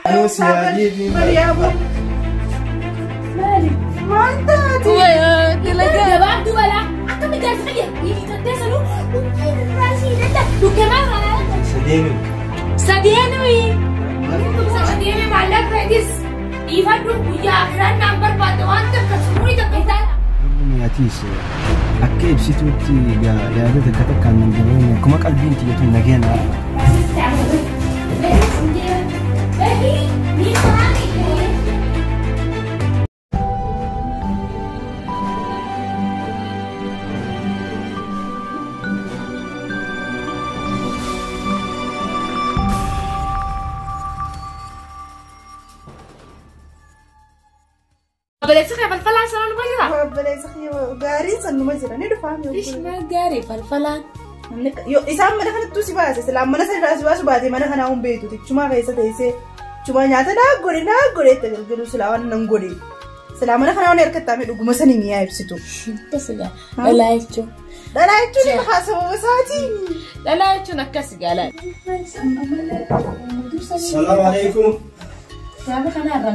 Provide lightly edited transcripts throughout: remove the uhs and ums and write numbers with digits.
أنا سيادي مريابو مالي ما أنت تلاقي بعد ولا أكمل جالس خير يتكتسلوا وكيف راسي لده وكمان سدينوي معلق فاديس يفدوا ويا أخران نمبر بعد وانت كسموني تكتال يا تيسي أكيد بسيتوتي يا هذا كتك عن الجنون كم قلبي أنت يتم نجينا بلاتي خير فلفلان سنة مجرى بلاتي خير غاري سنة مجرى نيدو فاهمي ليش ما غاري فلفلان يو إسام من خلت توسي باسه سلام من سر راس بعدين من خنا هم بيتو تكشما غيسة تيسه cuma nyata nagore tegel selawan nanggore selama na kana oner kata me dugu masani mi ya ibsitu tasiga dalaicho ni khasa wasati dalaicho nakasiga la السلام عليكم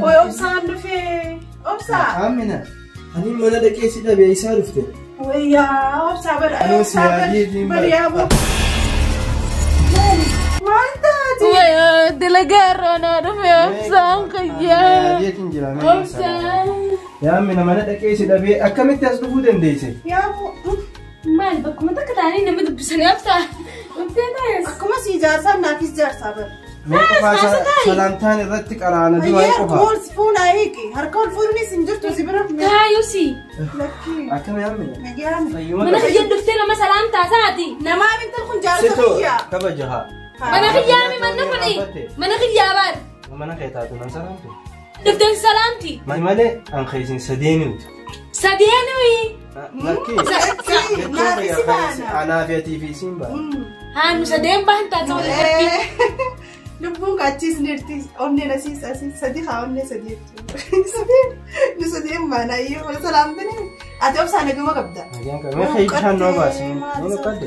oy obsa ndufe obsa amina hani mana da ke sida bai sarufte ويا obsa bar أنا سيادي مريابو ما أنت ويا دلقار أنا رفي أبسان خيا أبسان يا أمي أنا دا كيسي دا بي أكمل تسلفو دن ديسي يا أبو مال بكم أنت كتاني نمد بسني أبسان أكما سي جارسا نافيس جارسا بر ميقفا سلامتان الرتك أرانا دي وايقفا هول سفون هيكي هركول فورني سنجرتو زبرا تايوسي لكي أكمل يا أمي نجيان من خيا دفتنا مثلا أنت ساعتي نما بنت الخن جارسا خيا كبجها من خيا من نفني من خيا بار من خيتاتو من سلامتو دفتن سلامتي ما مالي أن خيسين سدينوت سدينوي لكي أنا في تي في سيمبا هانو سدين بان تاتو لبون كاتشيس نرتيس أوني نسيس أسيس سدي خاوني سدي سدي ما نايو ولا سلام تاني أتوب سانة كم كبدا ما خيب شان نوباس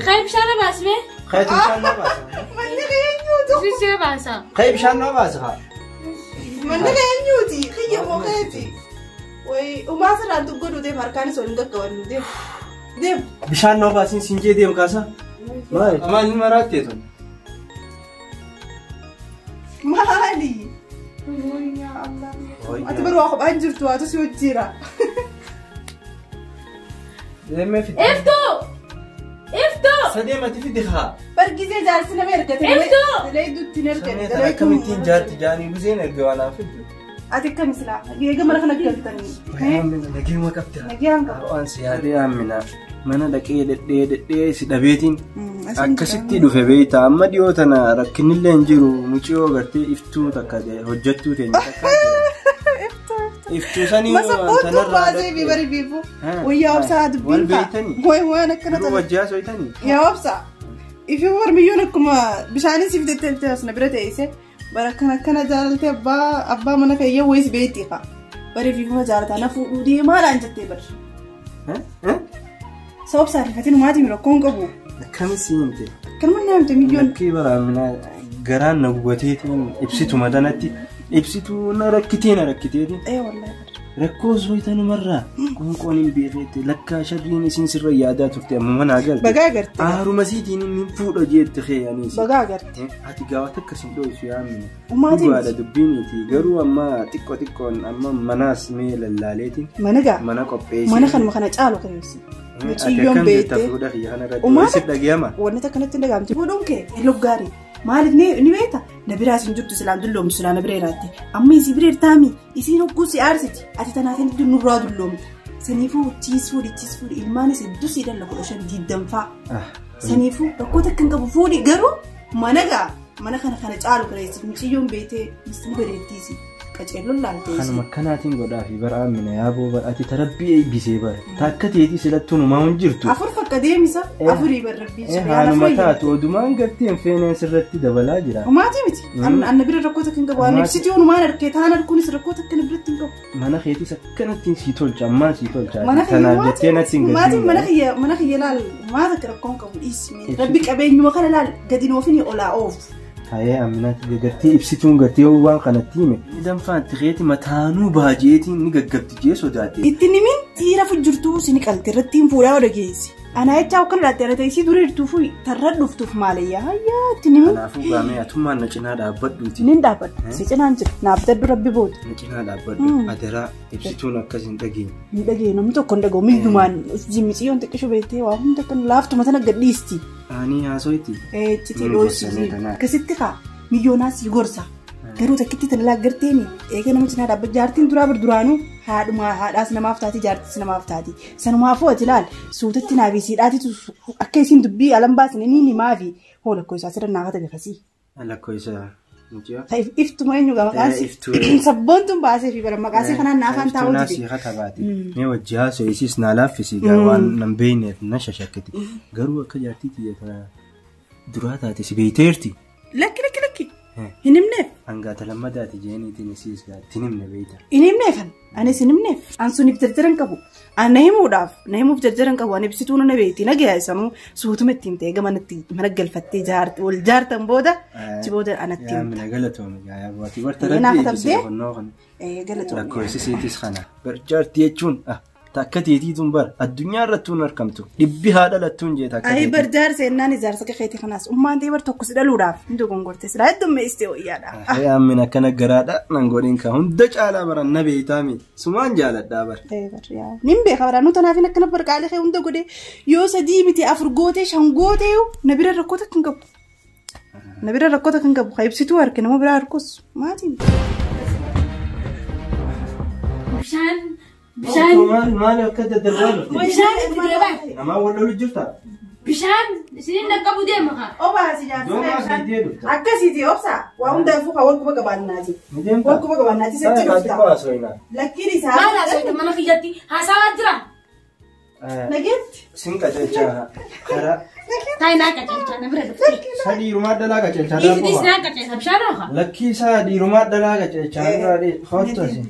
خيب شان نوباس مي خيب شان نوباس من نغير نيوتو شو باسا خيب شان نوباس خا من نغير نيوتي خيب مو خيبي وي وما سر أنتو قدو ده مركان سولندا كوانو ده بشان نوباسين سنجي ديم كاسا ما أما المرات تيتون مالي يا الله أتبر واقف أنجر تواتو سوى جيرا افتو سديمة تفيد خا برجع جالسنا بيركض افتو لا يدو تنركض لا كمتين جار تجاني وزين الجوانا فيدو أتيك مثلا يجي مرة خنا كذبتني نجي ما كبتها نجي عنك أنسي هذه أمينة mana dhaqee dedhee si dhabeetiin akkasitti dhufe beeyta amma dhiyootana rakkinillee hin jiru muciyoo gartee iftuu takka hojjettuu teenya takka iftuu sanii masabootu baasee fi bari biifu wayyaa obsaa dubbiin wayi waan akkana ta'a wajjaa soytanii yaa obsaa ifi warmiyyoon akkuma bishaanis if detteeltee asna bira teessee bara akkana jaalaltee abbaa mana kayyee wayis beektii qa bari fiifuma jaalataa na fuudhuu deemaadhaan jettee bari sabab saarifatiin maatii mirakkoon qabu. Akkamitti himte? Kan naamte milyoon. Lakkii baraamina garaan na gubateetiin ibsitu madanatti ibsitu na rakkiteetiin. Wallahi. Rakkoo soytanumarraa qoonqoon hin beeknetti lakkaa sharriin isin sirra yaadaa turte amma mana agarte. Bagaa agarte. Haaruma siitiin inni fuudha jeetti keeyyanis. Bagaa agarte. Ati gaawwata akkasiin dho'isu yaamina. Maatiin. Dhugaadha dubbiiniti garuu amma xiqqoon amma manaas mee lallaaleetiin. Mana gaa. Mana qopheessi. Mana kanuma kana caalu kaneessi. Muciyyoon beekte. Wanti akkanatti dhagaamti. Fuudhuun kee helluuf gaarii. Maaliif ni beekta? Na biraas hin jirtu silaan dulloomtu silaa na bira jiraatti. Amma isii bira jirtaami. Isiin hogguu si aarsiti. Ati tanaatiin nurraa dulloomtu. Saniifuu ciisuu ilmaanis hedduu sii dalla 15 faa. Saniifuu rakkoota akkan qabu fuudhi garuu mana gaa mana kana caalu kareessi. Muciyyoon beektee ni bareettiisi. Qaceelloon laalteessi. Kanuma akkanaatiin godhaafi bara ammina yaaboo bara ati tarabbii eebbisee bara. Takka teetii silattuu numaa hin jirtu. Afur fakka deemisa afurii barrabbii jirtu. Haaluma taatu odumaan garteen feeneen sirratti dabalaa jira. Maatii miti. Anna bira rakkoota kan qabu. Ani ibsitii onumaan argee taan arguunis rakkoota akkana biratti hin qabu. Mana keetis akkanattiin sii tolcha ammaa sii tolcha. Tanaaf jettee natti hin gadhiin. Maatiin mana kiyya laal maata akka rakkoon qabu dhiisni. Rabbi qabeenyuma kana laal gadi noofini olaa oofu. Hayee Aminaatti gartee ibsituun gartee waan kanatti hime. Danfaan tireeti mataanuu baajeetiin ni gaggabdi jee sodaate. Itti nimin dhiira fujjirtuu sini qalti irratti hin fuudhaa oda geessi. Anaa jechaa akka nadaatti ana ta'isii dura hirtuufu tarra dhuftuuf maalayyaa hayyaa itti nimin. Kanaafuu gaamee atummaan na cinaa dhaabbadhuuti. Nin dhaabbadhu si cinaan jira naaf daddu rabbi booda. Na cinaa dhaabbadhu adaraa ibsituun akkas hin dhageenye. Hin dhageenye namni tokko hin dhaga'u miidhumaan jimmixiyoon xiqqishu beektee waa hunda kan laaftuma sana gadhiisti. Ani haasoyti. Citee dhoosisi akkasitti kaa miyyoonaas gorsa. Garuu takkitti talaa garteeni eega nama cinaa dhaabbatu jaartiin duraa bir duraanuu haadhaas namaaf taati jaartis namaaf taati sanumaafuu ati laal suutatti naafisiidhaatitu akka isiin dubbii alan baasin inni himaafi hoo lakkoo isaa sirra naafata gafasii. Lakkoo isaa mucaa. Iftuma eenyu gama qaasi. Sabboontuun baasee fi bara maqaasee kanaan naafaan taa'uu dide. Iftuun asii tabaati. Mee wajji haasoo isiis naa laaffisi waan nan beekneef na shashakkati. Garuu akka jaartii xiyyeeffata duraa taate si beekteerti. Lakki. Hin himneef. Hangaata lammadaati jeeniitiin isiis gaatti himne beekta. Hin himneefan anis hin himneef an suniif jarjaran qabu an na himuudhaaf na himuuf jarjaran qabu an ibsituu na beekti na gaaysanuu suutuma ittiin ta'e gamanatti mana galfattee wal jaartan booda ci booda anatti himta. Yaamina galatoome gaayaa bu'aati barta rabbii eebbisee qonnoo kan. Galatoome. Lakkoofsisiitis kana barjaartii jechuun takka tiitiituun bar addunyaa irrattuun argamtu dhibbi haa dhalattuun jee takka tiiti. Ayi barjaar seennaan ijaarsa keetii kanaas ummaan ta'e bar tokko si dhaluudhaaf hin dogongorte silaa heddummeessitee wayyaadha. Yaamin akkana garaadha nan godhin ka hunda caalaa baran na beeytaami sumaan jaaladhaa bar. Nin beeka bara nuti naafin akkana barqaalee kee hunda godhee yoo sadii miti afur gootee shan gootee na bira rakkoota kan qabu. Na bira rakkoota kan qabu ka ibsituu harki nama biraa harkus maatiin. Bishaan maal akka daddarbaa bishaan itti deemaa. Namaa wal lolu jirta. Bishaan isiniin dhaqqabu deema kaa. Obaasi jaarsa akkasiiti obsa waa hundaafuu haa wal quba qabaannaati. Wal quba qabaannaati setti dhufta. Lakkiin isaa. Maal haasawite mana kiyyatti haasawaa jira. Nageetti. Sin qajeelchaa karaa. Taayinaa qajeelchaa na bira dhufte. Isa dhiirumaa dhalaa qajeelchaa dhaabuma. Dhiisnaa qajeelcha bishaan hooka. Lakkii isaa dhiirumaa dhalaa qajeelchaa irraa hoottu asi.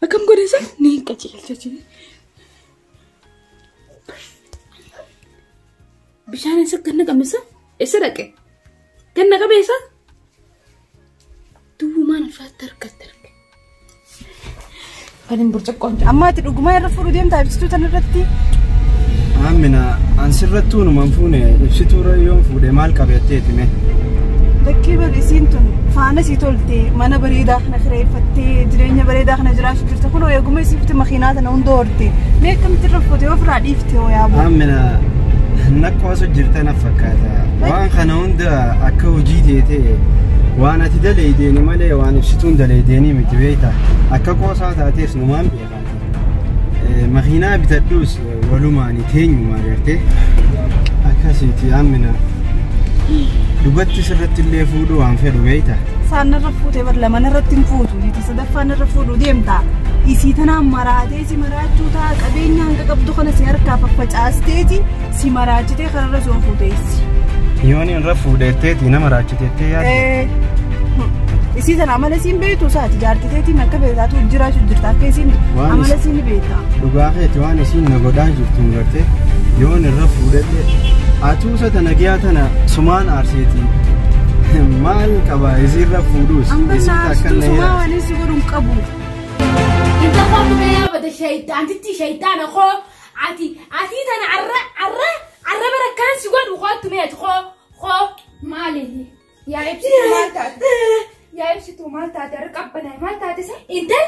Akam godhesa ni qajeelcha jira. Bishaan isa ganna qabisa isa dhaqe ganna qabeessa duumaan ulfaatti argatte. Kan burcuqqoon amma ati dhugumaa irra fuudhu deemtaa ibsituu tan irratti. Amina ansirrattuu numan fuune ibsituu yoon fuudhe maal qabeetteeti mee? Lakkii barisiin tun faana sii tolte mana bareedaa kana kireeffattee jireenya bareedaa kana jiraachuu jirta kun eeguma isiifte makiinaa tana hunda horte mee akkamitti irra fuute ofirraa dhiifte hoo yaabu. Amina nakka osoo jirta na fakkaata waan kana hunda akka hojii teetee waan ati daleeydeeni malee waan ibsituun daleeydeenii miti beekta akka qoosaa taatees numaan beekaati. Makiinaa bitadhuus walumaani teenyumaa gartee akkasiiti Amina. Dubatti sirratti illee fuudhu waan fedhu beekta. Saan irra fuutee bar lama irratti hin fuutu jeeti sadaffaan irra fuudhu deemta. Isii tanaan maraatee si maraachuu ta'a qabeenya hanga qabdu kana si harkaa faffacaasteeti si maraachitee kanarra soo fuuteessi. Yoon irra fuudhetteeti nama raachiteettee yaadde. Isii tana amala siin beektu isaati jaartiteetiin akka beektaatu jiraachuu jirta akka isiin amala siin beekta. Dhugaa keeti waan isiin na godhaa jirtu gartee yoon irra fuudhette atuusa tana giyaa tana sumaan aarseeti maal qaba isiirra fuudhuus isiirra akka na sumaa waan isi godhuun qabu. Inta foonu mee yaabate shayitaantitti shayitaana koo ati tana arra barakkaan si godhu kootu meeti koo maaliif yaa ibsituu maal taate yaa ibsituu maal taate arra qabbanaa maal taate sa intal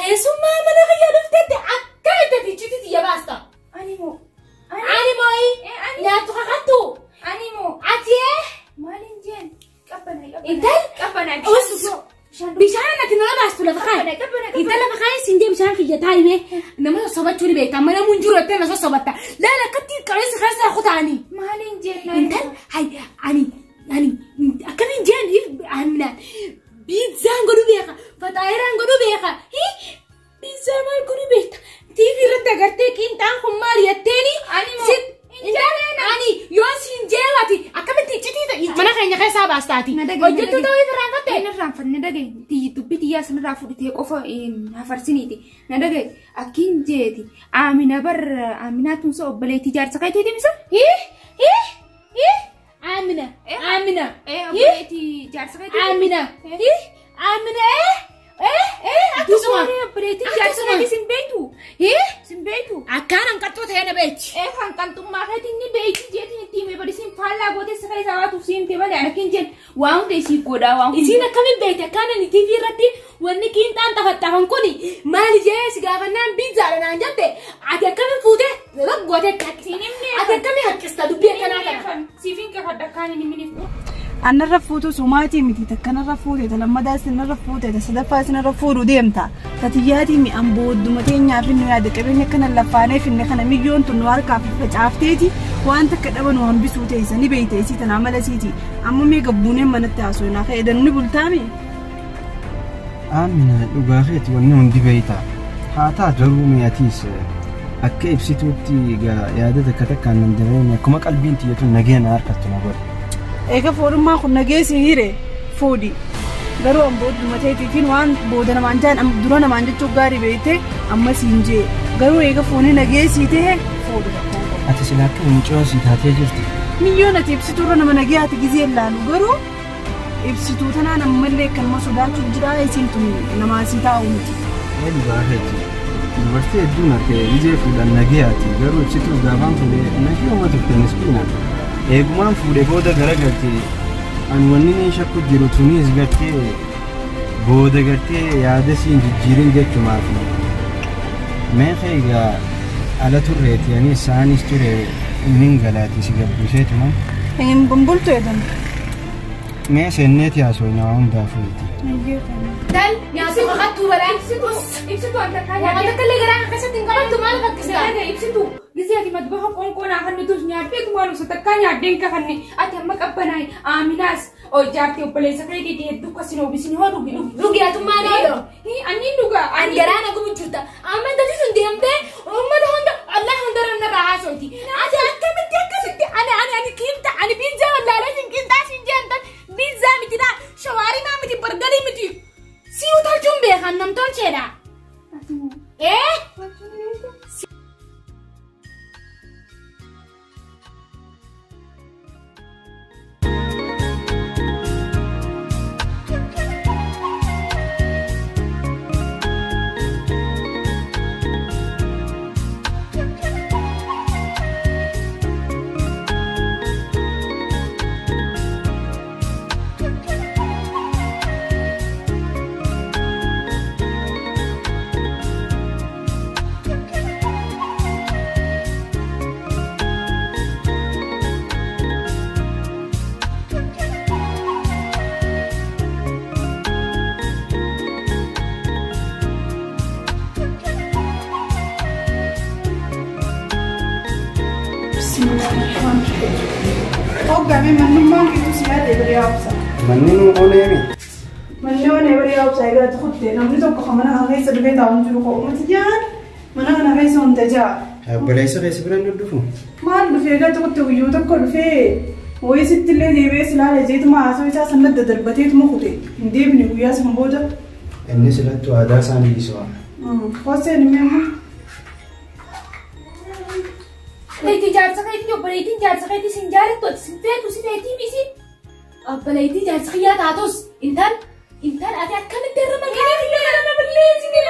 keessummaa mana kiyya dhuftetti akka itti fiichititti yabaasta. Animo nyaatu kakattu. Animo ati maalin jeen qabbanaa intal qabbanaa bishaan ati nama baastu lafa kaan intal lafa kaan sindee bishaan kiyya taa'ime nama sosobachuu ni beekta amma namuun jiru ettee na sosobatta laala akkatti qabeessa keessaa kutaanii maalin jeen intal ani akkamiin jeen aminaan biizzaan godhu beeka fataayiran godhu beeka biizzaa maal godhu beekta tiifi irratti agartee qiinxaan kun maal jetteeni ani yoo si baastaati. Hojjettuu ta'uu irraanfatte. Irraanfanne dhagaye dubbii xiyyaa sanarraa fudhatee qofa hafarsiniiti. Na dhagaye akkiin jeeti Aaminaa tunsa obboleettii jaarsa keetiiti misa. Amina. Obboleettii jaarsa keetiiti. Amina. Akkasuma obboleettii jaarsa keetii sin beektu. Akkaan hanqattuu ta'ee na beekti. Hanqantummaa keetiin ni beekti jeetiin itti himee bari sin faallaa gootee sagalee sabaatuuf siin ta'e malee akkiin jeen waan hunda isii godhaa waan hunda. Isiin akkamiin beekte akkaan ani TV irratti wanni qiinxaan tafattaafan kuni maali jee si gaafannaan biizzaadha naan jette ati akkamiin fuutee gootee ati akkamiin harkista dubbii akkanaa kana. Siifin qafadha akkaan inni miniif. Anarra fuutu sumaatii miti takkanarra fuute lammadaa sinarra fuute sadaffaa sinarra fuudhu deemta tatiyyaatii mi'aan boodduma teenyaaf inni yaada qabeenya kana lafaanee finne kana milyoon tun harkaaf facaafteeti waan takka dhaban hambisuu teessa ni beeyte isii tanaa malasiiti amma mee gabbuuneen manatti haasofnaa fayyadanu ni bultaami. Amina dhugaa keeti wanni hundi beeyta haa taatu garuu mi'atiis akka ibsituutti yaada takka takkaan nan dabeenya akkuma qalbiin tiyyatu nageenya harkattu na godha. Eega foorummaa kun nageessi hire foodi garuu an boodduma ta'eetiin waan booda namaan jaan dura namaan jechuu gaarii beekte amma siin jee garuu eega foonii nageessii ta'e foodu. Ati silaa akka mucoo si taatee jirti. Miyyoon ati ibsituurra nama nagee ati gizee ilaalu garuu ibsituu tanaan ammallee kanuma sodaachuuf jira isiin tun namaa si taa'u miti. Dhugaa keeti dubartii hedduun argee gizee fuudhan nagee ati garuu ibsituu gaafaan fuudhee nagee uummata miskiina. Eegumaan fuudhee booda garagaltee an wanni ni shakku jiru tunis gartee booda gartee yaada siin jijjiirin jechumaaf meeqa egaa ala turreeti ani isaanis ture inni galaati si gabbuuseetuma. Hin bumbultu jedhan. Mee senneeti haasofna waan hundaafeeti. Dal nyaatu kakattuu balaa Ibsituu adda kaan waan takka illee garaa akkasitti hin qabattu maal fakkistaa? Ibsituu gisee ati madbaha qoonqoonaa kan nutus nyaadhee tumaan usa takkaa nyaadheen kafanne ati amma qabbanaay Aaminaas jaartii obboleessa keetiiti hedduu akkasiin oobisini hoo Dhugaatummaan ooloo. Anniin dhugaa. Ani garaa na gubuchuuta. Amma intalli sun deemtee uummata hunda Allah hunda irraa haasooti. Ati akkamitti akkasitti ani kiimta ani biizzaa wallaalee sin qiinxaa sin jeentan biizzaa mitidha shawaarimaa miti bargalii miti. Si utalchuun beekan namtolcheedha. Ogame manummaan kiitu siyaate bari yaabsa. Manni nu ooleemi. Manni oonee bari yaabsa egaa tukutte namni tokko kan mana kana keessa dhufee taa'uun jiru koo uummati jaan mana kana keessa hunda jaa. Obboleessa keessa biraan dhufu. Maal dhufee egaa tukutte guyyuu tokko dhufee wayii sitti illee deebi'ee silaale jeetuma haasoo isaa sanna daddarbateetuma kute hin deebine guyyaa san booda. Inni silattu aadaa isaanii dhiisuu. Hooseen immoo. Leetii jaarsa keetii obboleettiin jaarsa keetii sin jaalattu ati sin feetu si feetii misi. Obboleettiin jaarsa kiyyaa taatus intal ati akkamitti irra maqaa kiyyaa nama balleessine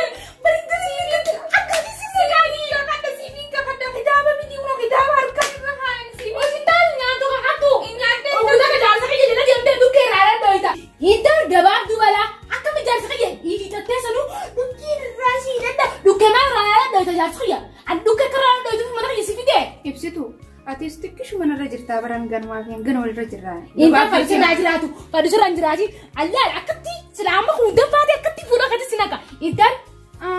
bareeddanii akkamitti si seeqanii yoo kan siifin kafadda kitaaba miti unoo kitaaba harka irra haan siif. Intal nyaatu kakattu. Nyaatee oguudaka jaarsa kiyya jala deemtee dhukkee irraa dhoyta. Intal gabaabduu balaa akkamitti jaarsa kiyya hiitattee sanuu dhukkee irraa si hidhadha dhukkee maal irraa dhoyta jaarsa kiyya. An dhukkee karaa dhoytuuf mana kiyya si fidee. Ibsituu atis xiqqishu manarra jirtaa baran ganumaa fi gana walirra jirraa. Intal fadhisaa jiraatu fadhisuu hin jiraati. Allaal akkatti sila amma hundaan faate akkatti fuudha akkatti si naqa. Intal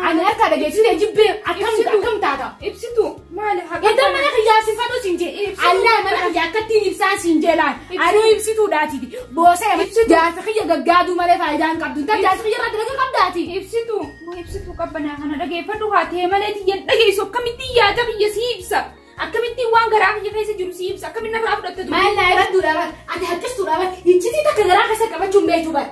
ani harkaa dhageessitee jibbee akkam taata. Ibsituu maali haqa. Intal mana kiyyaa si fadhu siin jee. Allaal mana kiyyaa akkattiin ibsaan siin jee laal. Aduu ibsituudhaati. Boosee jaarsa kiyya gaggaaduu malee faayidaa hin qabdu. Intal jaarsa kiyya irraa dalagaa qabdaati. Ibsituu qabbanaa kana dhageeffadhu haa ta'e malee xiyyan dhageessu akkamitti yaada biyya si ibsa. akkamitti waan garaa kiyya keessa jiru si ibsa akkamitti narraa fudhatte maal naa irra duudhaaba ati haqqistuudhaaba hichiti takka garaa keessa qabachuun beektu bara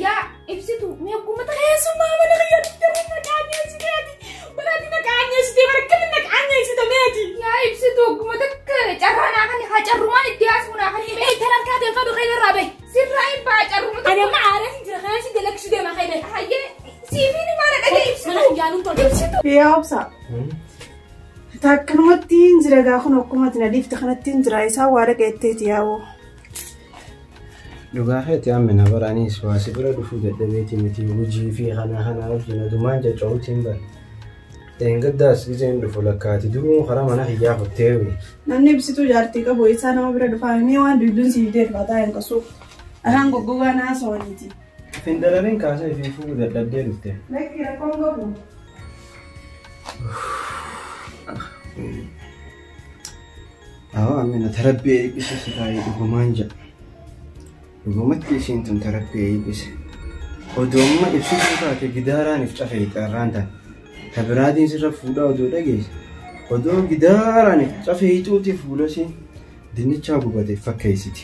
yaa ibsitu mee akkuma keessummaa mana kiyya jireenna qaanyeessiteeti balaati na qaanyeessitee bara akkamitti na qaanyeessite meeti yaa ibsitu akkuma takka carraanaa kan haa carrumaan itti haasmuunaa kan himee talarkaa deemfadhu keenyarraa bahe sirraa hin baa carruma ani amma aaree jira kanaan si dalagsu deema keenye hayyee siifini maala dhagee ibsitu jaanuun tolche ibsitu yaa obsa takkanumatti hin jira gaafun okkumatti na dhiifte kanatti hin jira isaa waa dhaqeetteeti yaa'u. Dhugaa keetti ammina baraanis waasi bira dhufuu dadhabeeti miti hojii fi kana wajjin adumaan jaja'uutiin bara. Gaddaas gizeen dhufu lakkaati duruun karaa mana hiyyaa hotteewi. Namni ibsituu jaartii qabu isaa nama bira dhufaamee waan duyduun siif deebifataa hin qasu. Ahaan goggogaa naasawaniiti. Findalaliin kaasee fi fuudhu dadhabdee dhufte. Lakki rakkoon qabu. Ammina tarabbee eebbise sibaayee dhugumaan jedha. Dhugumatti isheen tun tarabbee eebbise. Odoomma ibsituu taate gidaaraaniif cafee qarraan taate. Tabiraatiin sirra fuudhaa odoo dhageesse. Odoo gidaaraaniif cafee hiixuuti fuulashee dinnichaa gubate fakkeessiti.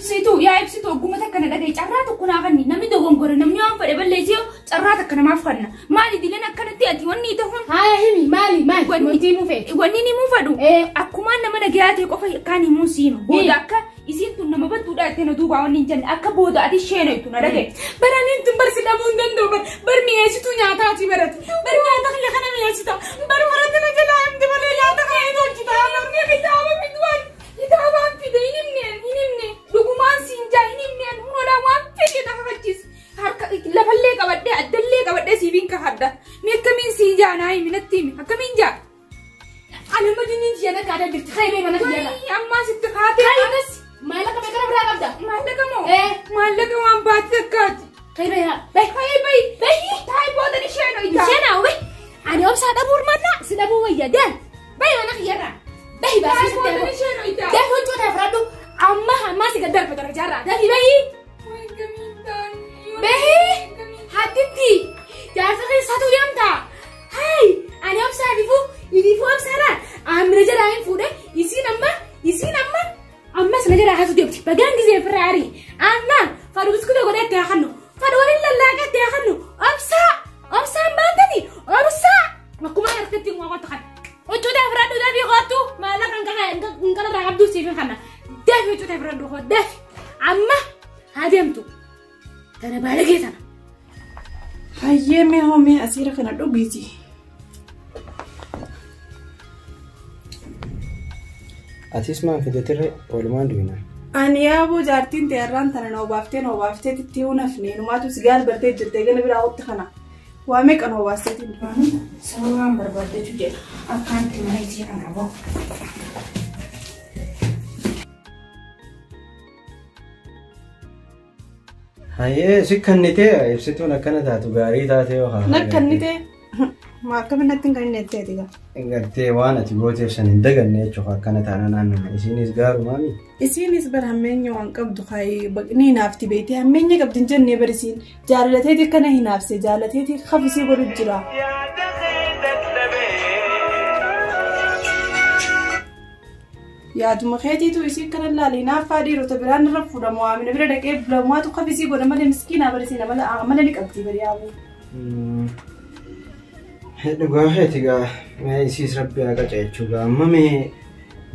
Ibsituu yaa ibsituu ogguma takka na dhagaye carraa tokko naaf kenni namni dogongore namni waan fedhe balleessee carraa takka namaaf kenna maali dileen akkanatti ati wanni ta'uun haa himi maali wanti muu fedhe wanni ni muu fedhu akkuma nama nagayaa ta'e qofa kan himuu siinu booda akka isiin tun nama badduudha itti na duuba wanni hin jenne akka booda ati sheena itti na dhagaye baraniin tun barsi dhabuu hin danda'u bar mi'eessituu nyaataati barati bar nyaata kiyya kana mi'eessita bar barati na jalaa himte malee nyaata kana hin hojjita namni kitaaba fidwaan kitaabaan fide hin himne dhugumaan siinjaa hin himneen hunolaa waan fedhe na kakachis harka lafallee qabadhee addallee qabadhee siifiin kakadha mi akkamiin siinjaa naa himi natti himi akkamiin jaa ana madiniin jiyana kaadha jirti kaybee mana jiyana ammaa sitti kaatee kaayinas maallaqa meeqana biraa qabda maallaqa moo maallaqa waan baatti akkaati kaybee haa kaybee taa'ee boodan isheenoo itaa isheenaa wee ani obsaa dhabuu mannaa si dhabuu wayya daan bayi mana kiyyarraa bayi baasii sitti dhabuu daan huccuu ta'e fudhadhu amma si gad darba dara jarraa dafi bayi bayi hatitti jaarsa keessatu deemta hai ani obsaa idifu obsaadhaan amira jalaa hin fuudhe isiin amma ammas na jalaa hasu deemti bagaan gizee firaarii annaan fadhu biskuta godhee itti haakannu fadhu waliin lallaaqee itti haakannu obsaan baatani obsaa akkuma harkatti waa qotta kan huccuu fudhadhu dafii qoottu maallaqa hin kanarraa qabduu siifin kanna dafi huccuu fudhadhu qoo dafi amma haa deemtu tana baalagee tana. Hayyee mee hoomee asiira kana dhugiiti. Atis maan fidatirre walumaan duwina. Ani yaaboo jaartiin teerraan tana na obaaftee titti hunafne numaatu sigaal bartee jirtee gana biraa otti kana. Waa meeqa na obaasteetiin dhufanii? Sababaan barbaadeetu jedha akkaan timana isii kana boo. Hayyee si kannitee ibsituun akkana taatu gaarii taatee yoo haa. Nakkannitee akkamiin natti hin kannitteeti gaa. Gartee waan ati gooteef san hin daganne jechuudha akkana taana naannoo isiinis gaarumaami. Isiinis bar hammeenya waan qabdu ni hinaafti beekte hammeenya qabdi hin jennee bar isiin jaalateeti akkana hinaafse jaalateeti hafisii godhu jira. Yaaduma keetiitu isii kana laalee naaffaa dhiirota biraan irra fuudhamu waamina bira dhaqee bulamuwaatu hafisii godha malee miskiinaa barisiina mala ni qabdi bari yaabuu. Dhugaa keeti gaa mee isiis rabbi haa qaca jechuudha amma mee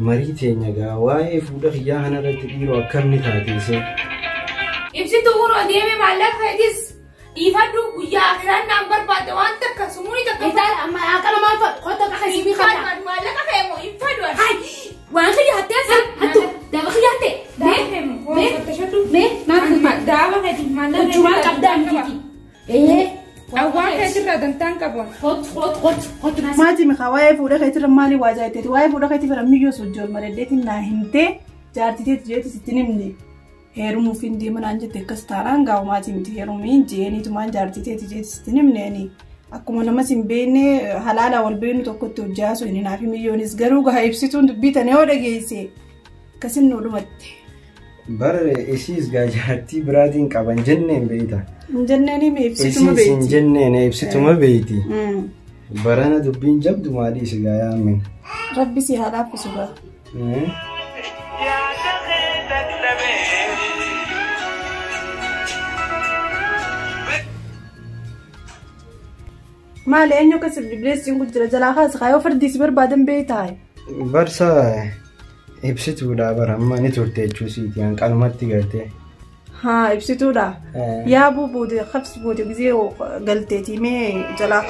marii teenya gaa waa'ee fuudha kiyyaa kanarratti dhiiroo akkamni taateesee. Ibsituu kunoo deemee maallaqa keetis dhiifadhu guyyaa akiraan naan barbaade waan takka sumuuni takka. Itaala amma akkana maal fa'a qotta qaqa sibii kana. Maallaqa kee moo hin fadhu. Waan kiyyaatee san hattu daaba kiyyaatee. Mee daaba keeti maallaqa keeti waan qabdaa miti. Awwaan keetirraa dantaan qabuun. Hot. Maatii mikaa waa'ee fuudha keetirra maali waa jaayiteeti waa'ee fuudha keetirra miyyoo sochoon maraddeetiin naa himtee jaartiteeti jeetu sittin himne. Heerumuuf hin deemanaan jette akkas taanaan gaawu maatii miti heerumiin jeeniitumaan jaartiteeti jeetu sittin himneeni. Akkuma namas hin beekne halaala wal beeknu tokkotti hojjaasu inni naaf miyyoonis garuu gahaa ibsituun dubbii tana yoo dhageesse akkasin nu dhumatte. Bara isiis gaa jaartii biraatiin qaban jenneen beeyta. Jenneen ibsituma beeyti. Isiis hin jenneen ibsituma beeyti. Barana dubbiin jabdu maalii si gaa yaamin. Rabbi si haa dhaabbisu gaa. Maali eenyu akka sirbi bileessiin kun jira jalaa kaasa kaayoo fardiisi barbaadan beektaa? Barsaa ibsituudha bara amma ni turte jechuusiiti hanqalumatti galtee. Haa ibsituudha. Yaa buubuute qabsi buute gizee galteeti mee jalaa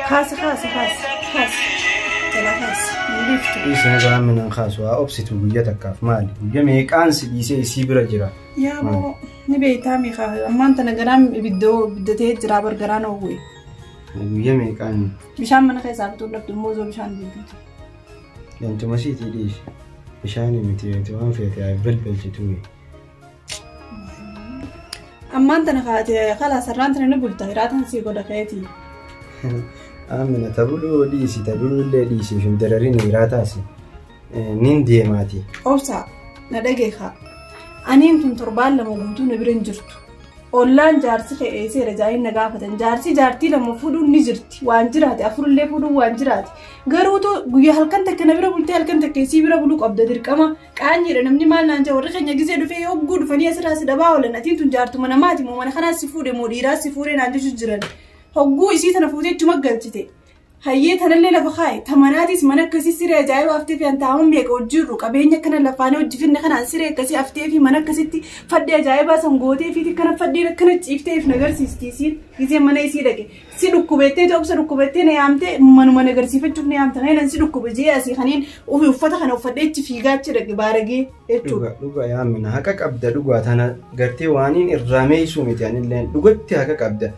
kaasa jalaa kaasa liiftu. Isaan gaaminan kaasu haa obsitu guyyaa takkaaf maali guyyaa meeqaan si dhiisee isii bira jira. Yaa boo ni beektaa meeqaa ammaan tana garaan ibiddatee jira bargaraan oowwee. Guyyaa meeqaan. Bishaan mana keessaa bituu dhabdu immoo osoo bishaan beekuuti. Yantuma siitii dhiisi. Bishaan miti waan feete bilbilchituu. Ammaan tana kaatee kalaa sarraan tana ni bulta hiraatan sii godha ka'eeti. Amina tabuluu dhiisi tabuluullee dhiisi fi dararin hiraataasi. Nin deemaati. Obsaa na dhageekaa. Aniin tun torbaan lama guutuu na bira hin jirtu. Ollaan jaarsi fe'ee seera jaayin na gaafatan jaartii lama fuudhuun ni jirti waan jiraate afurullee fuudhuun waan jiraate garuutu guyyaa halkan takka na bira bultee halkan takka isii bira buluu qabda dirqama qaanyiidha namni maal naan jaa warri keenya gisee dhufee hogguu dhufanii asirraa si dabaa oolan atiin tun jaartuma namaati moo mana kanaas si fuudhe moo dhiiraas si fuudhee naan jechuun jiran hogguu isii tana fuutee chuma galchite. Hayyee tanallee lafa kaaye tamanaatis mana akkasii siree ajaa'iba haftee fi antaamuun beeka hojjiirru qabeenya kana lafaanii hojjifinne kanaan siree akkasii haftee fi mana akkasitti fadhee ajaa'ibaa san gootee fi kana fadhee akkana ciifteef nagarsiistiisiin gisee mana isii dhaqe si dhukkubettee ta'ubsa dhukkubettee na yaamtee manuma nagarsiifachuuf na yaamta kan si dhukkube jee asii kaniin ofii uffata kana uffadhee ichi fiigaachi dhaqe baaragee jechuudha. Dhugaa yaamina haqa qabda dhugaa tana gartee waaniin irraa meesuu miti anillee dhugatti haqa qabda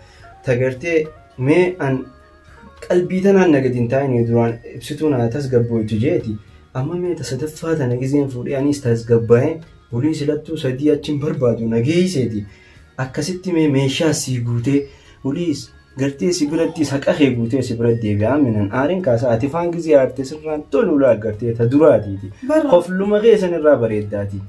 tagartee mee an. Qalbii tanaan nagadin taa'anii duraan ibsituu naa tasgabbootu jeeti amma meeta sadaffaa tana gizeen fuudhee anis tasgabbaa'ee bulii silattuu sadii achiin barbaadu nageesseeti akkasitti meeshaa sii guutee buliis gartee si birattis haqaqee guutee si bira deebi'aa minan aariin kaasaa ati faan gizee aartee sirraan tolulaa gartee ta duraatiiti qofluma keessan irraa bareeddaati.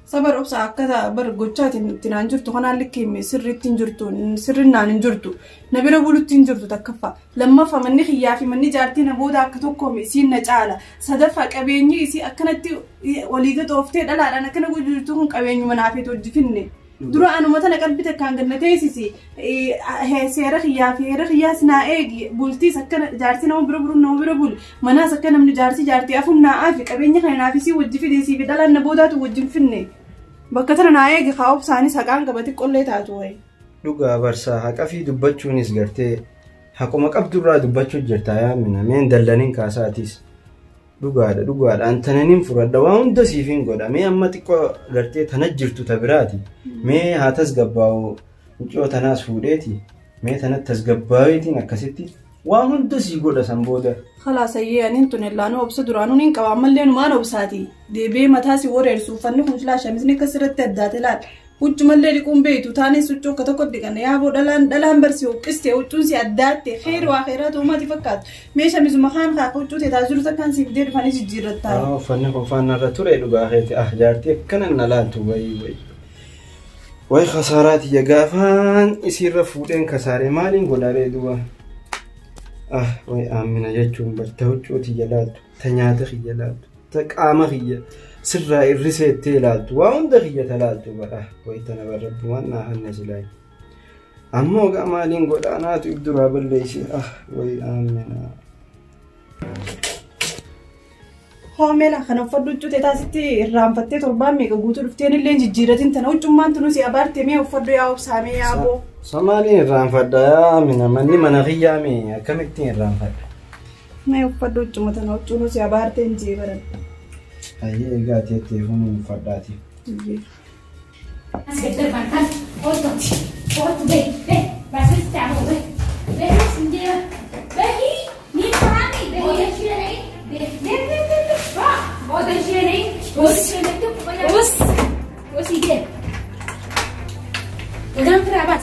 Sabar obsa akkata bar gochaatiin itti naan jirtu kanaan likkee sirriitti hin jirtu sirrinnaan hin jirtu na bira bulutti hin jirtu takkaffaa lammaffaa manni xiyyaa fi manni jaartii na booda akka tokkoome isiin na caala sadaffaa qabeenyi isii akkanatti waliiga xooftee dhalaadhaan akkana gurgurtu kun qabeenyuma naafeetu hojjifinne dura anuma tana qalbii takkaan gannateessisi seera xiyyaa fi heera xiyyaas naa eegi bultiis akkana jaartii nama bira buruun nama bira bulu manaas akka namni jaartii afuun naa'aa fi qabeenya kana naafisii wajji fidesii fi dhalaan na boodaatu wajjin finne. Bakka tana naa eegi kaa'uuf isaanis haqaan qabate qollee taatu wayi. Dhugaa barsaa haqa fi dubbachuunis gartee haquma qabdurraa dubbachuu jirta yaamina meen dallaniin kaasaatis dhugaadha antananiin furadha waan hunda siifiin godha mee amma xiqqoo gartee tana jirtu ta biraati mee haa tasgabbaa'u mucoo tanaas fuudheeti mee tanatti tasgabbaa'iitiin akkasitti waan hunda sii godha san booda. Kalaasayyee aniin tun ellaanoo obsa duraanuu hin qaba ammallee numaan obsaati deebi'ee mataa si wareersu uffanni kun shamisni akkas irratti addaate laal huccumallee dhiquun beektu taanis huccuu akka tokko dhiqanne yaaboo dhalaan barsi huqqistee huccuun si addaatte xeeri waa xeeraa tuumaati fakkaatu mee shamisuma kaan kaaka huccuu teetaa jiru takkaan siif dee dhufanii jijjiirrattaa. Uffanni kun faannarra ture dhugaa keeti jaartii akkana na laaltu wayi kasaaraati gaafaan isiirra fuudheen kasaaree maaliin godharee duba. Wayi aamina jechuun barta huccuuti jalaaltu ta nyaata xiyya laaltu ta qaama xiyya sirraa irriseettee laaltu waa hunda xiyya talaaltu bara wayi tana barrabbu waan naa hanna silaayi ammoo gaa maaliin godhaanaatu ibduraa balleessi wayi aamina. Hoomela kan uffadhu huccuu teetaasitti irraanfattee torbaan meeqa guutuu dhufteen illee jijjiiratiin tana huccummaan tunu si abaarte mee uffadhu yaa obsaamee yaaboo. Somaaliin irraanfadha yaamina manni mana xiyyaame akkamittiin irraanfadha. Mee uffadhu huccuma tana huccuun si abaarte hin jee baran. Ayyee egaa teettee funuun uffadhaati. Asirratti bantaan ooltooti bee baasista ammoo bee sinjee bee ni faraani bee shiree Oda shiree bus idee. Udan kerabat.